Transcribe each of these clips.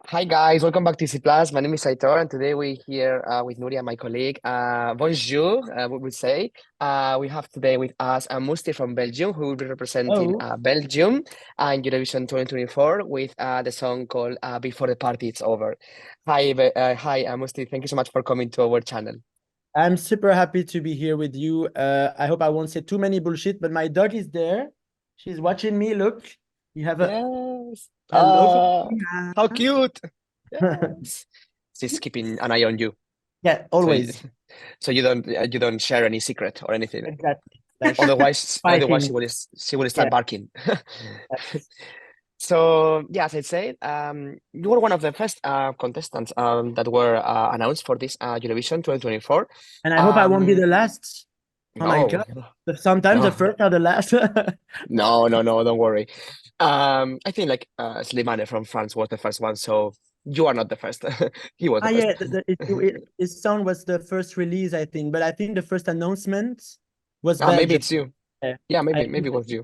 Hi guys, welcome back to ESCplus. My name is Aitor, and today we're here with Nuria, my colleague. Bonjour, we would say. We have today with us Mustii from Belgium, who will be representing Oh, Belgium in Eurovision 2024 with the song called "Before the Party It's Over." Hi, Mustii. Thank you so much for coming to our channel. I'm super happy to be here with you. I hope I won't say too many bullshit, but my dog is there. She's watching me. Look, you have a Yes. hello from How cute. Yes. She's keeping an eye on you, Yeah, so always. so you don't share any secret or anything. Exactly. Like Otherwise fighting. she will start Yeah. barking. So yeah, as I said, you were one of the first contestants that were announced for this Eurovision 2024. And I hope I won't be Um, the last. Oh my no, God. Sometimes the no, first are the last. no, don't worry. I think like Slimane from France was the first one, so you are not the first. He was the Ah, first. yeah, his song was the first release, I think, but I think the first announcement was Maybe Belgium. it's you. Yeah. Yeah, I maybe it was you.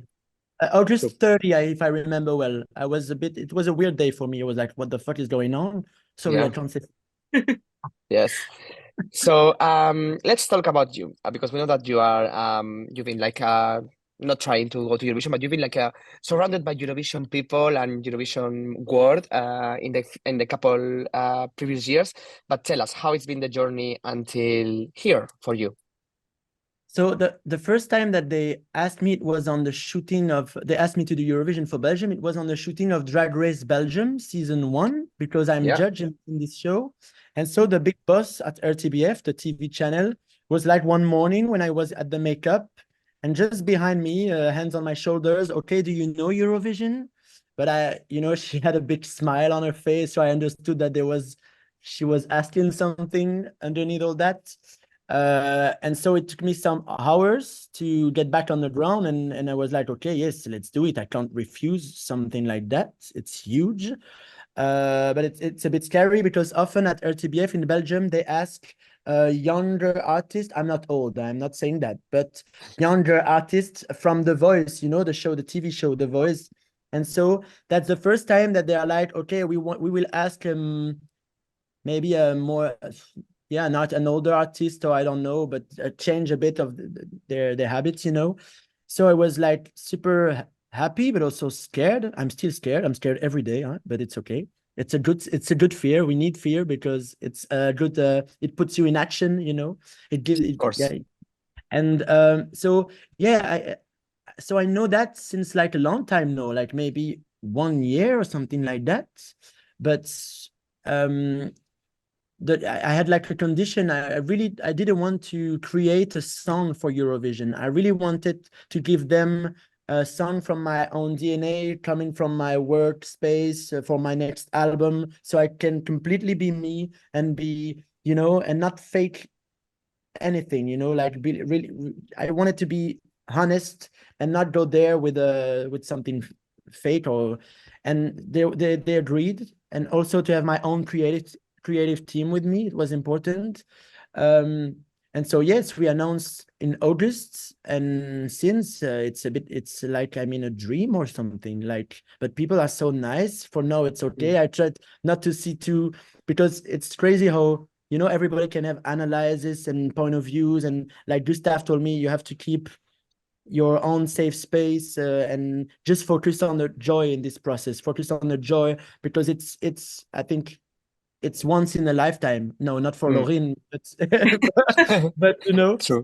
True. August 30, if I remember well. It was a weird day for me. It was like, what the fuck is going on? Sorry, I Yeah. can't say. Yes. So let's talk about you because we know that you've been like not trying to go to Eurovision, but you've been like surrounded by Eurovision people and Eurovision world in the couple previous years. But tell us how it's been the journey until here for you. So the first time that they asked me, it was on the shooting of, they asked me to do Eurovision for Belgium. It was on the shooting of Drag Race Belgium season 1, because I'm Yeah. judging in this show. And so the big boss at RTBF, the TV channel, was like one morning when I was at the makeup, and just behind me, hands on my shoulders, okay, do you know Eurovision? But she had a big smile on her face, so I understood that she was asking something underneath all that. And so it took me some hours to get back on the ground, and I was like, okay, yes, let's do it. I can't refuse something like that. It's huge. But it's a bit scary because often at RTBF in Belgium, they ask younger artists. I'm not old, I'm not saying that, but younger artists from The Voice, the show, the TV show, The Voice. And so that's the first time that they are like, okay, we will ask maybe a more, yeah, not an older artist, or I don't know, but change a bit of their habits. So I was like super happy, but also scared. I'm still scared. I'm scared every day, huh? But it's okay. It's a good fear. We need fear because it's a good, it puts you in action. It gives Of it, course. yeah. And so yeah, so I know that since like a long time now, like maybe 1 year or something like that. But um that I had like a condition. I didn't want to create a song for Eurovision. I really wanted to give them a song from my own DNA, coming from my workspace, for my next album, so I can completely be me and be, and not fake anything, like be really. I wanted to be honest and not go there with something fake, and they agreed, and also to have my own creative team with me. It was important. um and so yes, we announced in August, and since it's like I'm in a dream or something, like, but people are so nice. For now it's Mm. okay. I tried not to see too, because it's crazy how, everybody can have analysis and point of views, and like Gustav told me, you have to keep your own safe space, and just focus on the joy in this process. Focus on the joy, because it's I think it's once in a lifetime. No, not for Mm. Lauren, but True.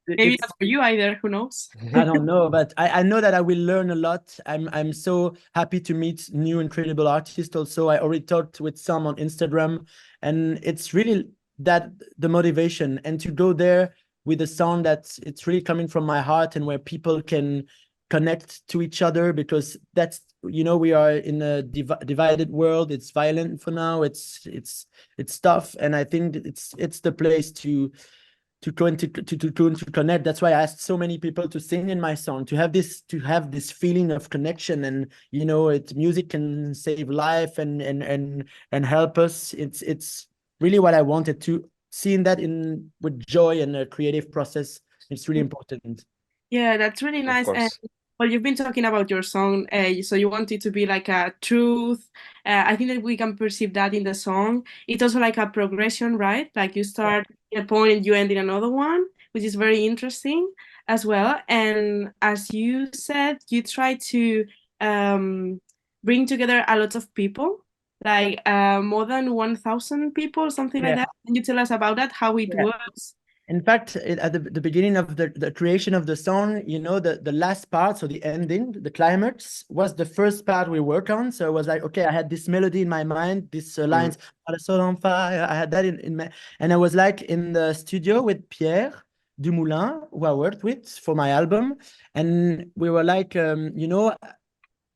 Maybe it's, not for you either, who knows? I don't know, but I know that I will learn a lot. I'm so happy to meet new incredible artists. Also, I already talked with some on Instagram, and it's really that the motivation, and to go there with a song that's it's really coming from my heart, and where people can connect to each other, because that's, we are in a divided world. It's violent for now. It's tough, and I think it's the place to go into to connect. That's why I asked so many people to sing in my song, to have this feeling of connection. And music can save life, and help us. It's really what I wanted to see in that, in with joy and a creative process. It's really important. Yeah, that's really Of nice. And course. Well, you've been talking about your song, so you want it to be like a truth. I think that we can perceive that in the song. It's also like a progression, right? Like you start in a point and you end in another one, which is very interesting as well. And as you said, you try to um, bring together a lot of people, like more than 1,000 people, something like Yeah. that. Can you tell us about that, how it Yeah. works? In fact, at the beginning of the creation of the song, you know, the last part, so the ending, the climax, was the first part we worked on. So it was like, okay, I had this melody in my mind, these lines, "Got a soul on fire." I had that in my, and I was like in the studio with Pierre Dumoulin, who I worked with for my album, and we were like, you know,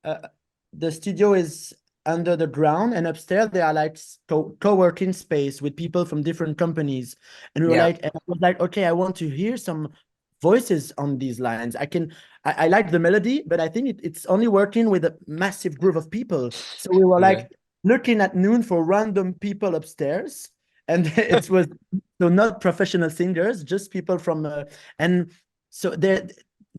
uh, the studio is under the ground, and upstairs there are like co-working space with people from different companies, and we were Yeah. like, and I was like, okay, I want to hear some voices on these lines. I like the melody, but I think it's only working with a massive group of people. So we were Yeah. like looking at noon for random people upstairs, and it was so not professional singers, just people from and so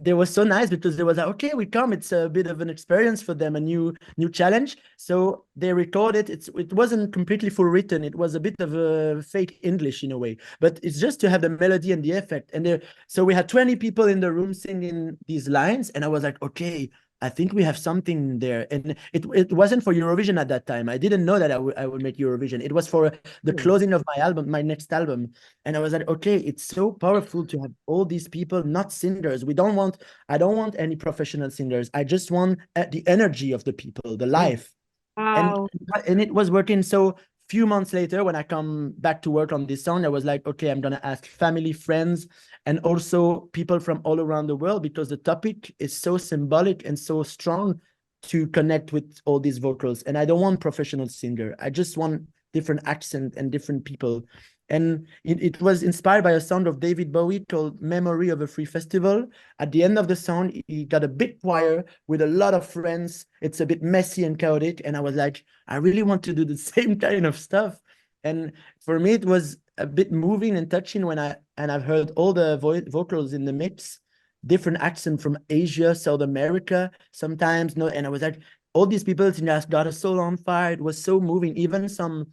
they were so nice because they was like, okay, we come. It's a bit of an experience for them, a new challenge. So they recorded. It wasn't completely full written. It was a bit of a fake English in a way, but it's just to have the melody and the effect. And so we had 20 people in the room singing these lines, and I was like, okay, I think we have something there. And it wasn't for Eurovision at that time. I didn't know that I would make Eurovision. It was for the closing of my album, my next album. And I was like, okay, it's so powerful to have all these people, not singers. I don't want any professional singers. I just want the energy of the people, the life. And Wow. and it was working. So few months later, when I come back to work on this song, I was like, okay, I'm gonna ask family, friends, and also people from all around the world, because the topic is so symbolic and so strong to connect with all these vocals. And I don't want professional singer. I just want different accent and different people. And it was inspired by a song of David Bowie called Memory of a Free Festival. At the end of the song, he got a big choir with a lot of friends. It's a bit messy and chaotic. And I was like, I really want to do the same kind of stuff. And for me, it was a bit moving and touching when I've heard all the vocals in the mix, different accent from Asia, South America, sometimes no. And I was like, all these people in just got a soul on fire. It was so moving. Even some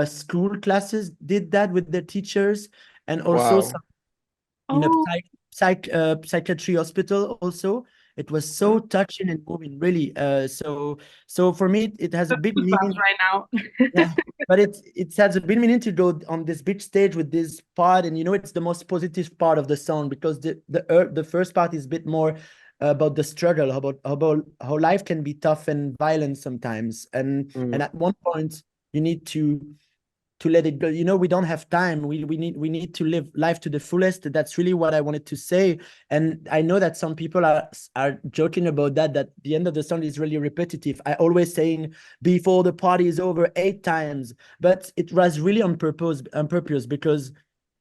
school classes did that with their teachers, and also Wow. some in a Oh, psychiatry hospital also. It was so touching and moving, really. So for me, it has a big goosebumps meaning. right now. Yeah, but it has a big meaning to go on this big stage with this part, and you know, it's the most positive part of the song, because the first part is a bit more about the struggle, how life can be tough and violent sometimes, and at one point you need to let it go. You know, we don't have time. We need to live life to the fullest. That's really what I wanted to say. And I know that some people are joking about that the end of the song is really repetitive. I always saying before the party is over 8 times, but it was really on purpose, because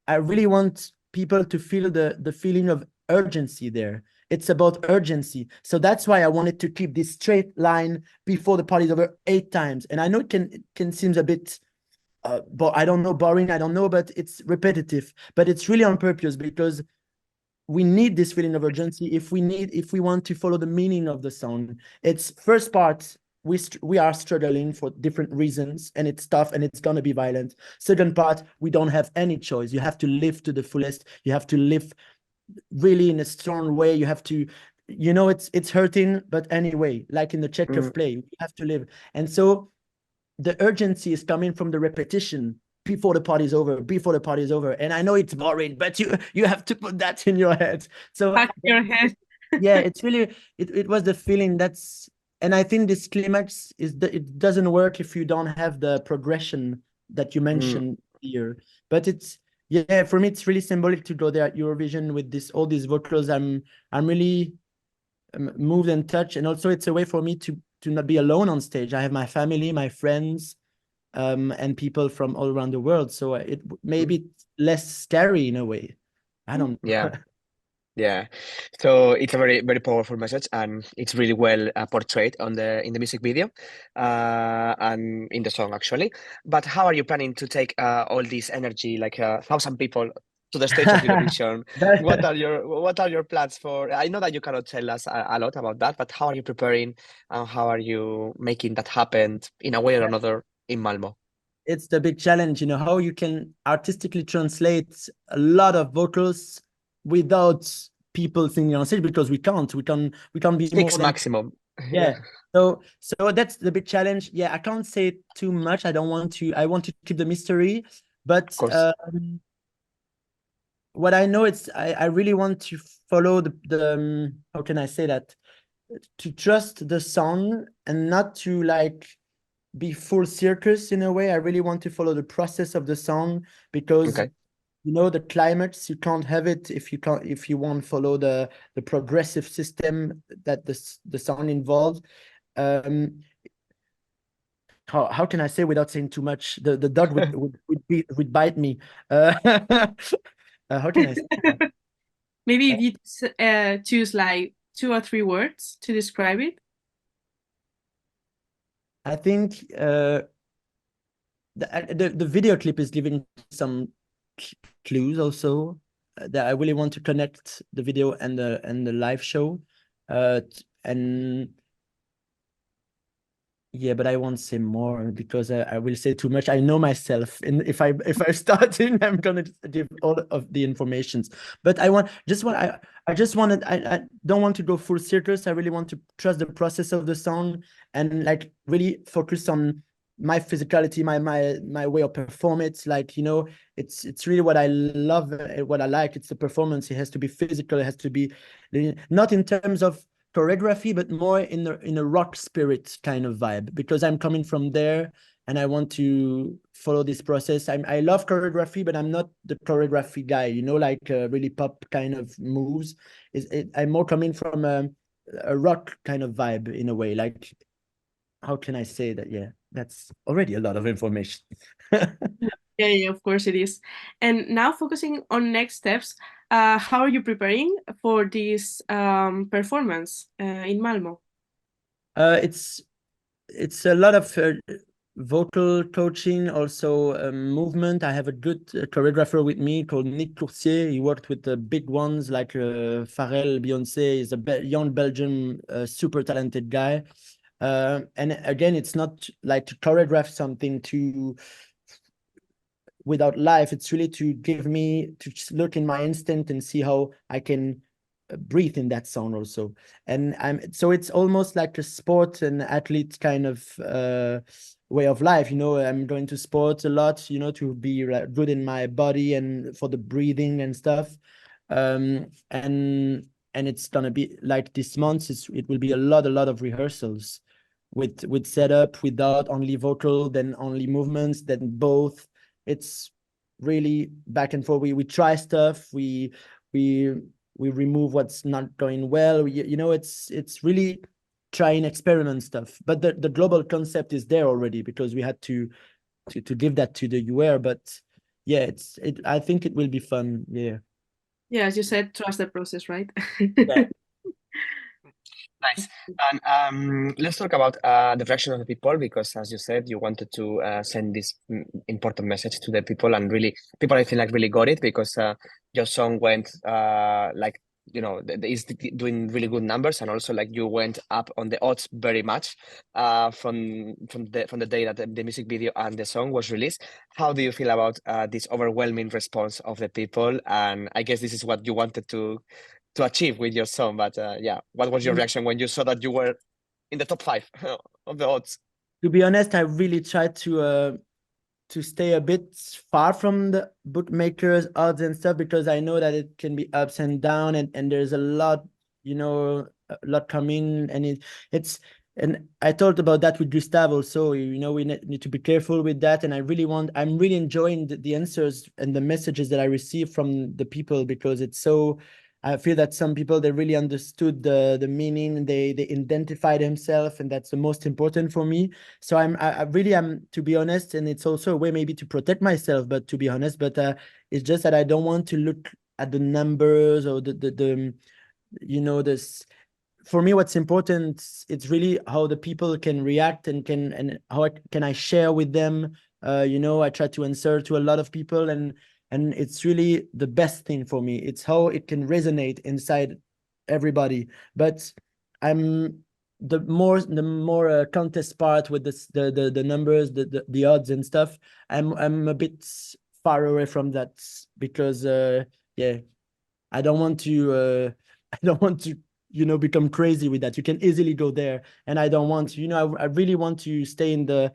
I really want people to feel the feeling of urgency there. It's about urgency. So that's why I wanted to keep this straight line before the party is over 8 times. And I know it can seem a bit but I don't know, boring, I don't know, but it's repetitive. But it's really on purpose, because we need this feeling of urgency if we want to follow the meaning of the song. It's first part, we are struggling for different reasons, and it's tough and it's gonna be violent. Second part, we don't have any choice. You have to live to the fullest. You have to live really in a strong way. You have to, you know, it's hurting, but anyway, like in the Chekhov play, we have to live. And so the urgency is coming from the repetition before the party's over, before the party's over. And I know it's boring, but you have to put that in your head. So Back in your head. yeah, it's really it was the feeling that's, and I think this climax is that it doesn't work if you don't have the progression that you mentioned here. But it's, yeah, for me it's really symbolic to go there at Eurovision with this all these vocals. I'm really moved and touched, and also it's a way for me to not be alone on stage. I have my family, my friends, and people from all around the world. So it maybe it's less scary in a way. I don't know. Yeah. Yeah, so it's a very, very powerful message, and it's really well portrayed on in the music video, and in the song actually. But how are you planning to take all this energy, like 1,000 people, to the stage of Eurovision. That- What are your plans for? I know that you cannot tell us a lot about that, but how are you preparing and how are you making that happen in a way or another in Malmo? it's the big challenge, you know, how you can artistically translate a lot of vocals without people singing on stage, because we can't be more Six than maximum. yeah. So that's the big challenge. Yeah, I can't say too much. I want to keep the mystery, but Of course. what I know, it's I really want to follow the how can I say that, to trust the song and not to like be full circus in a way. I really want to follow the process of the song, because Okay. you know the climax, you can't have it if you won't follow the progressive system that the song involves. um how can I say without saying too much? The dog would bite me. How can I say that? Maybe if you choose like 2 or 3 words to describe it. I think the video clip is giving some clues also, that I really want to connect the video and the live show, and yeah, but I won't say more because I will say too much. I know myself, and if I start in, I'm gonna give all of the informations. But I just wanted, I don't want to go full circus. I really want to trust the process of the song and like really focus on my physicality, my way of perform it. Like, you know, it's really what I love, what I like. It's the performance. It has to be physical. It has to be not in terms of choreography, but more in a rock spirit kind of vibe, because I'm coming from there and I want to follow this process. I love choreography, but I'm not the choreography guy, you know, like really pop kind of moves. I'm more coming from a rock kind of vibe in a way. Like, how can I say that? Yeah, that's already a lot of information. Yeah, of course it is. And now focusing on next steps, how are you preparing for this performance in Malmo? It's a lot of vocal coaching, also movement. I have a good choreographer with me called Nick Coursier. He worked with the big ones like Pharrell, Beyonce. He's a young Belgian, super talented guy. And again, it's not like to choreograph something without life. It's really to give me to just look in my instinct and see how I can breathe in that song also. And so it's almost like a sport and athlete kind of way of life, you know. I'm going to sport a lot, you know, to be good in my body and for the breathing and stuff. And it's gonna be like this month, it will be a lot of rehearsals with setup, without only vocal, then only movements, then both. It's really back and forth. We try stuff, we remove what's not going well. You know, it's really trying experiment stuff, but the global concept is there already, because we had to give that to the UR. But yeah, I think it will be fun. Yeah. Yeah, as you said, trust the process, right? Yeah. Nice. And let's talk about the reaction of the people, because as you said, you wanted to send this important message to the people, and really, people I think like really got it, because your song went like, you know, is doing really good numbers, and also like you went up on the odds very much from the day that the music video and the song was released. How do you feel about this overwhelming response of the people? And I guess this is what you wanted to achieve with your song. But yeah, what was your reaction when you saw that you were in the top 5 of the odds? To be honest, I really tried to stay a bit far from the bookmakers odds and stuff, because I know that it can be ups and down, and there's a lot, you know, a lot coming, and it's and I talked about that with Gustav also. You know, we need to be careful with that, and I'm really enjoying the answers and the messages that I receive from the people, because it's so, I feel that some people, they really understood the meaning, they identify themselves, and that's the most important for me. So I really am, to be honest, and it's also a way maybe to protect myself, but to be honest, but it's just that I don't want to look at the numbers or the you know, this. For me, what's important, it's really how the people can react, and how can I share with them. You know, I try to answer to a lot of people, and and it's really the best thing for me. It's how it can resonate inside everybody. But I'm the more contest part with the numbers, the odds and stuff. I'm a bit far away from that because yeah, I don't want to I don't want to become crazy with that. You can easily go there, and I don't want to, I really want to stay in the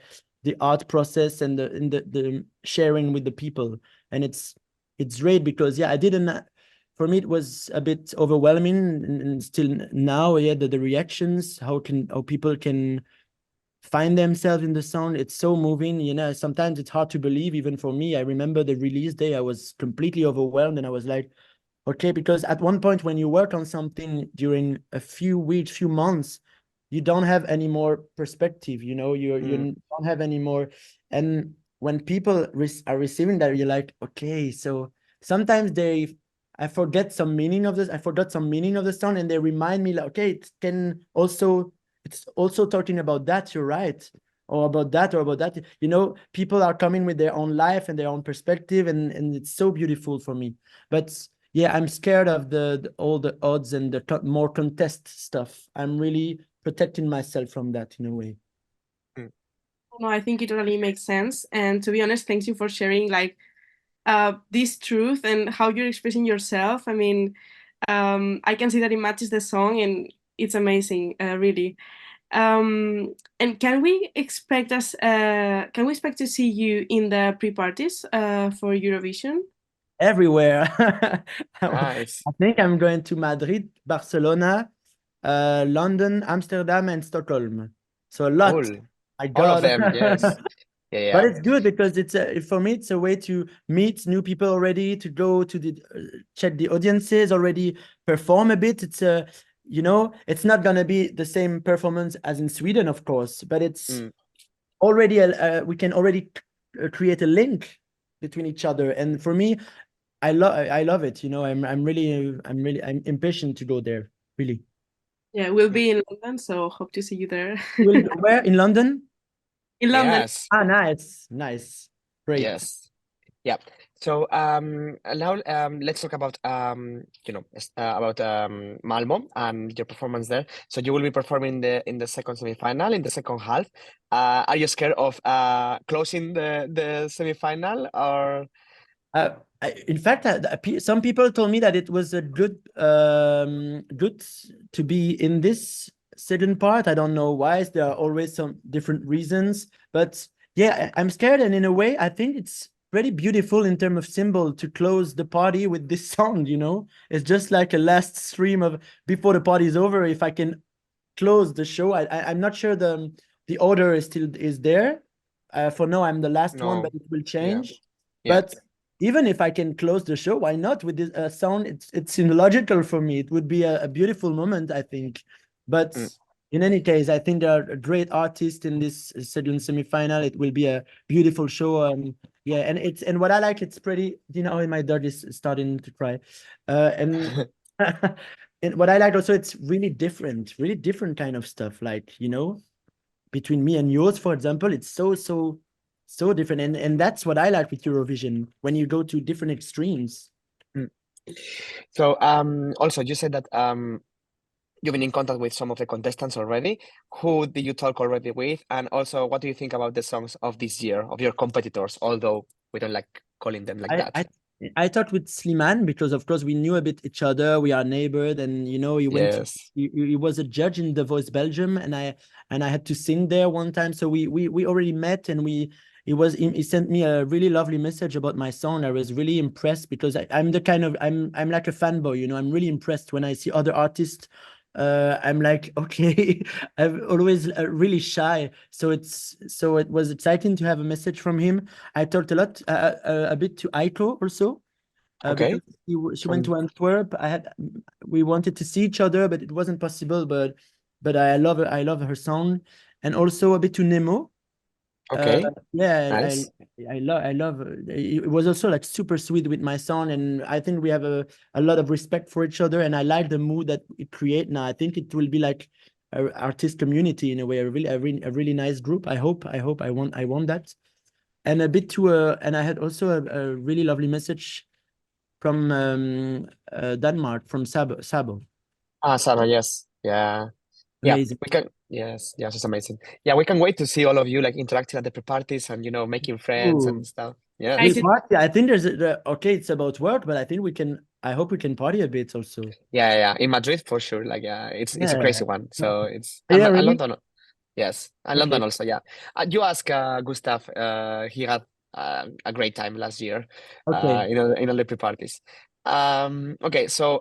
art process and the sharing with the people. And it's great because yeah, I didn't for me it was a bit overwhelming, and still now, yeah, the reactions, how people can find themselves in the song. It's so moving, sometimes it's hard to believe even for me. I remember the release day, I was completely overwhelmed, and I was like, okay, because at one point when you work on something during a few weeks, few months, you don't have any more perspective, you don't have any more. And when people are receiving that, you're like, okay, so sometimes I forgot some meaning of the song, and they remind me like, okay, it's also talking about that, you're right, or about that, people are coming with their own life and their own perspective, and it's so beautiful for me. But yeah, I'm scared of all the odds and the more contest stuff. I'm really protecting myself from that in a way. No, I think it totally makes sense. And to be honest, thanks you for sharing like this truth and how you're expressing yourself. I mean, I can see that it matches the song, and it's amazing, really. And can we expect to see you in the pre-parties for Eurovision? Everywhere. Nice. I think I'm going to Madrid, Barcelona, London, Amsterdam, and Stockholm. So a lot. Cool. My All of God. them, yes. Yeah, But yeah. it's good because for me, it's a way to meet new people already, to go to check the audiences, already perform a bit. It's it's not gonna be the same performance as in Sweden, of course, but it's already we can already create a link between each other. And for me, I love it. I'm impatient to go there. Really. Yeah, we'll be in London, so hope to see you there. Where in London? In London. Yes. Ah, nice, great. Yes. Yeah. So now let's talk about Malmo and your performance there. So you will be performing in the second semifinal, in the second half. Are you scared of closing the semifinal, or? In fact, some people told me that it was a good to be in this second part. I don't know why. There are always some different reasons, but yeah, I'm scared. And in a way, I think it's pretty beautiful in terms of symbol to close the party with this song. It's just like a last stream of before the party is over. If I can close the show, I'm not sure the order is there. For now, I'm the last one, but No. it will Yeah. change. Yeah. But even if I can close the show, why not? With this sound, it's illogical for me. It would be a beautiful moment, I think. But in any case, I think there are great artists in this second semifinal. It will be a beautiful show. Yeah, and what I like, it's pretty. My dog is starting to cry, and and what I like also, it's really different kind of stuff. Like between me and yours, for example, it's so different, and that's what I like with Eurovision, when you go to different extremes. So also you said that you've been in contact with some of the contestants already. Who did you talk already with? And also, what do you think about the songs of this year, of your competitors, although we don't like calling them like that? I talked with Sliman because, of course, we knew a bit each other. We are neighbors, and Yes. he was a judge in The Voice Belgium, and I had to sing there one time. So we already met, and he sent me a really lovely message about my song. I was really impressed because I'm the kind of I'm like a fanboy. I'm really impressed when I see other artists. I'm like, okay. I'm always really shy, so it was exciting to have a message from him. I talked a bit to Aitor also, Okay. because she went to Antwerp. We wanted to see each other, but it wasn't possible. But I love her song, and also a bit to Nemo. Okay. Yeah, Nice. I love it was also like super sweet with my son, and I think we have a lot of respect for each other, and I like the mood that it create now. I think it will be like a artist community in a way, a really nice group. I want that. and a bit to and I had also a really lovely message from Denmark, from Sabo. Sarah, yes. Yeah. Yeah, Amazing. we can. Yes, yes, it's amazing. Yeah, we can wait to see all of you like interacting at the pre-parties and making friends Ooh. and stuff. I We Yes. can party. I think okay, it's about work, but I think we can. I hope we can party a bit also. Yeah, yeah. In Madrid for sure. Like, yeah, it's a crazy Yeah. one. So it's Yeah, and really? London. Yes, and Okay. London also. Yeah. You ask Gustav. He had a great time last year. Okay. In all the pre-parties. Okay, so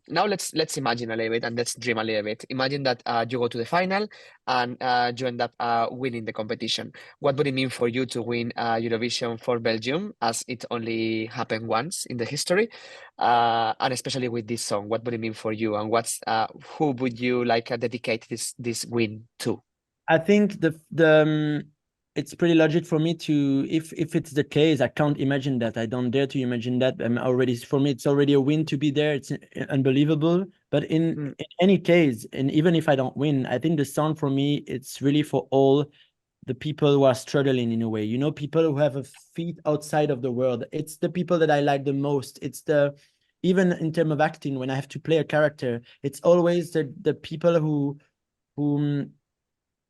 now let's imagine a little bit and let's dream a little bit. Imagine that you go to the final and you end up winning the competition. What would it mean for you to win Eurovision for Belgium, as it only happened once in the history? And especially with this song, what would it mean for you? And who would you like dedicate this win to? I think it's pretty logic for me to, if it's the case, I can't imagine that. I don't dare to imagine that. For me, it's already a win to be there. It's unbelievable. But Mm, in any case, and even if I don't win, I think the song for me, it's really for all the people who are struggling in a way. You know, people who have a feet outside of the world. It's the people that I like the most. Even in terms of acting, when I have to play a character, it's always the people who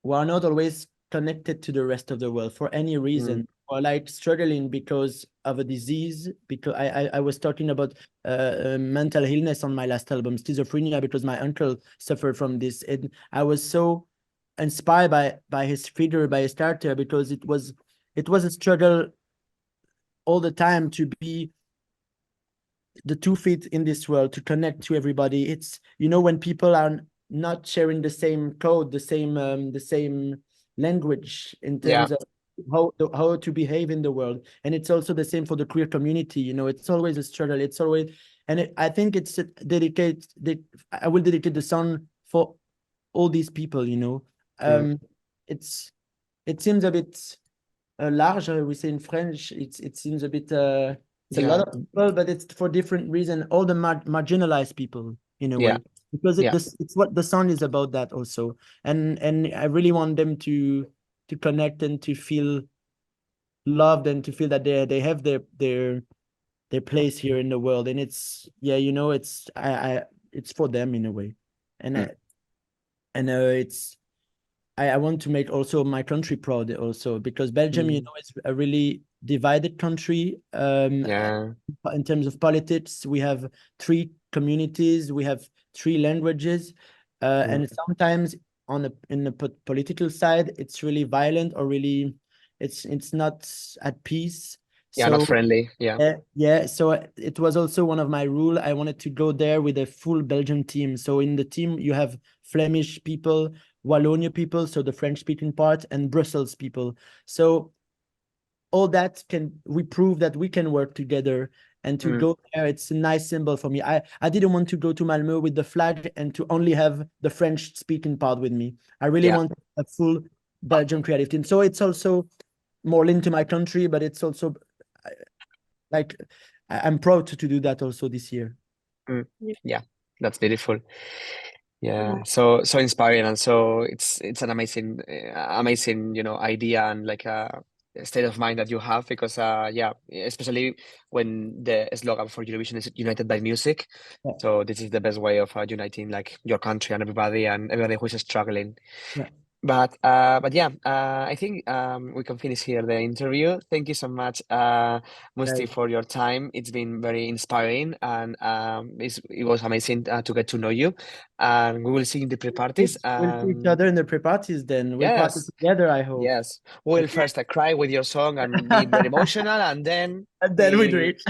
are not always connected to the rest of the world for any mm, reason, or like struggling because of a disease. Because I was talking about mental illness on my last album, schizophrenia, because my uncle suffered from this, and I was so inspired by his figure, by his character, because it was a struggle all the time to be the 2 feet in this world, to connect to everybody. It's, when people are not sharing the same code, the same language in yeah, terms of how to behave in the world. And it's also the same for the queer community. It's always a struggle. It's always, and I think it's I will dedicate the song for all these people. mm, Um, it seems a bit large, we say in French. It seems a bit, it's a lot yeah, of people, but it's for different reason. All the marginalized people, in a yeah, way, because yeah. it's what the song is about, that also. And I really want them to connect and to feel loved, and to feel that they have their place here in the world. And it's, yeah, it's for them in a way. And Mm, it's, I want to make also my country proud also, because Belgium, mm, is a really divided country. yeah, In terms of politics, we have 3 communities, we have 3 languages, mm. and sometimes in the political side, it's really violent, or really, it's not at peace. Yeah, not So friendly. Yeah, yeah, so it was also one of my rule. I wanted to go there with a full Belgian team. So in the team, you have Flemish people, Wallonia people, so the French-speaking part, and Brussels people. So all that we prove that we can work together, and to mm, go there, it's a nice symbol for me. I didn't want to go to Malmö with the flag and to only have the French-speaking part with me. I really yeah. want a full Belgian creative team. So it's also more linked to my country, but it's also like, I'm proud to do that also this year. Mm, yeah. yeah, that's beautiful. Yeah. Yeah, so inspiring, and so it's an amazing idea, and like a state of mind that you have, because yeah, especially when the slogan for Eurovision is united by music. Yeah, So this is the best way of uniting like your country and everybody who is struggling. yeah, But yeah, I think we can finish here the interview. Thank you so much, Mustii, right. for your time. It's been very inspiring, and it was amazing to get to know you. And we will see you in the pre-parties. We'll see each other in the pre-parties then. We'll party Yes, together, I hope. yes. We'll Okay. first cry with your song and be very emotional, and then And then we do we it.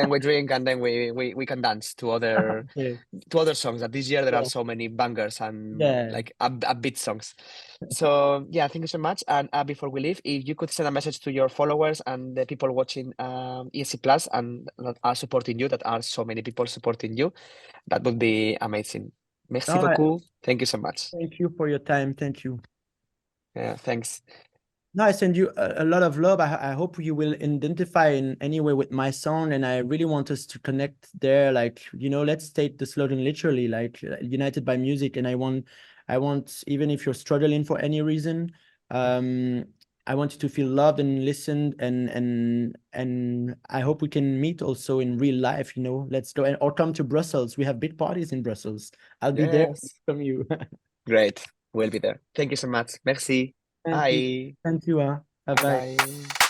we drink, and then we can dance Okay. to other songs. That this year there are Yeah. so many bangers and Yeah. like upbeat songs. So yeah, thank you so much. And before we leave, if you could send a message to your followers and the people watching ESCplus and that are supporting you, that are so many people supporting you, that would be amazing. Merci No, beaucoup. Thank you so much. thank you for your time. Thank you. Yeah, thanks. No, I send you a lot of love. I hope you will identify in any way with my song, and I really want us to connect there. Like, let's take the slogan literally, like, united by music. And I want, even if you're struggling for any reason, um, I want you to feel loved and listened, and I hope we can meet also in real life, you know. Let's go, or come to Brussels. We have big parties in Brussels. I'll be there Yes. from you. Great. We'll be there. Thank you so much. Merci. Thank you. Bye. Thank you. Bye bye. Bye.